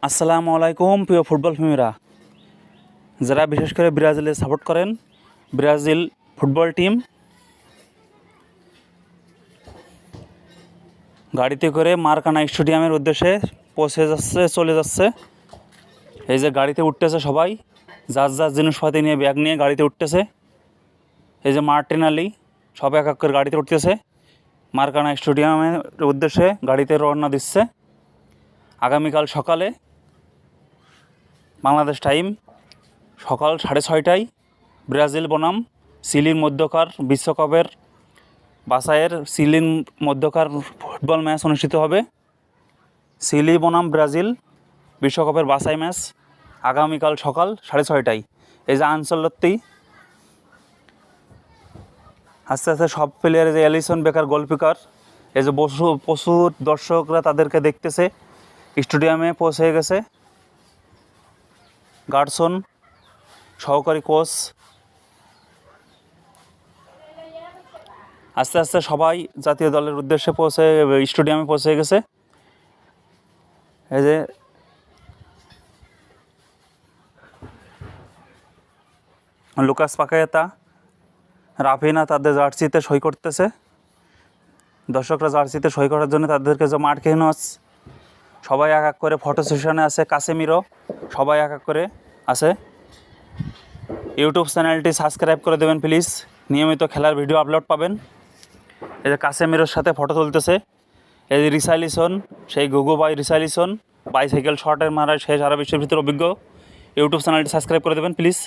আসসালামু আলাইকুম প্রিয় ফুটবল প্রেমীরা, যারা বিশেষ করে ব্রাজিলে সাপোর্ট করেন। ব্রাজিল ফুটবল টিম গাড়িতে করে মারাকানা স্টেডিয়ামের উদ্দেশ্যে চলে যাচ্ছে। এই যে গাড়িতে উঠতেছে সবাই, যার যার জিনিসপাতি নিয়ে, ব্যাগ নিয়ে গাড়িতে উঠতেছে। এই যে মার্টিনালি সব এক এক করে গাড়িতে উঠতেছে, মারাকানা স্টেডিয়ামের উদ্দেশ্যে গাড়িতে রওনা দিচ্ছে। আগামীকাল সকালে বাংলাদেশ টাইম সকাল 6:30টায় ব্রাজিল বনাম চিলির মধ্যকার বিশ্বকাপের বাছাইয়ের চিলির মধ্যকার ফুটবল ম্যাচ অনুষ্ঠিত হবে। চিলি বনাম ব্রাজিল বিশ্বকাপের বাছাই ম্যাচ আগামীকাল সকাল 6:30টায়। এই যে আনচলত্তি আস্তে আস্তে সব প্লেয়ার, যে অ্যালিসন বেকার গোলকিপার, এই যে প্রচুর দর্শকরা তাদেরকে দেখতেছে, স্টেডিয়ামে পৌঁছে গেছে। গার্ডসন, সহকারী কোচ, আস্তে আস্তে সবাই জাতীয় দলের উদ্দেশ্যে স্টেডিয়ামে পৌঁছে গেছে। এই যে লুকাস পাকায়েতা, রাফিনা তাদের জার্সিতে সই করতেছে। দর্শকরা জার্সিতে সই করার জন্য তাদেরকে যে মার্কিনোস সবাই এক এক করে ফটো সেশনে আছে। কাসেমিরো সবাই এক এক করে আছে। ইউটিউব চ্যানেলটি সাবস্ক্রাইব করে দেবেন প্লিজ, নিয়মিত খেলার ভিডিও আপলোড পাবেন। এই যে কাসেমিরোর সাথে ফটো তুলতেছে। এই যে রিসাইলিসন, সেই গুগু বাই রিসাইলিসন, বাইসাইকেল শটের মারায় সে সারা বিশ্বের ভিতরে অভিজ্ঞ। ইউটিউব চ্যানেলটি সাবস্ক্রাইব করে দেবেন প্লিজ।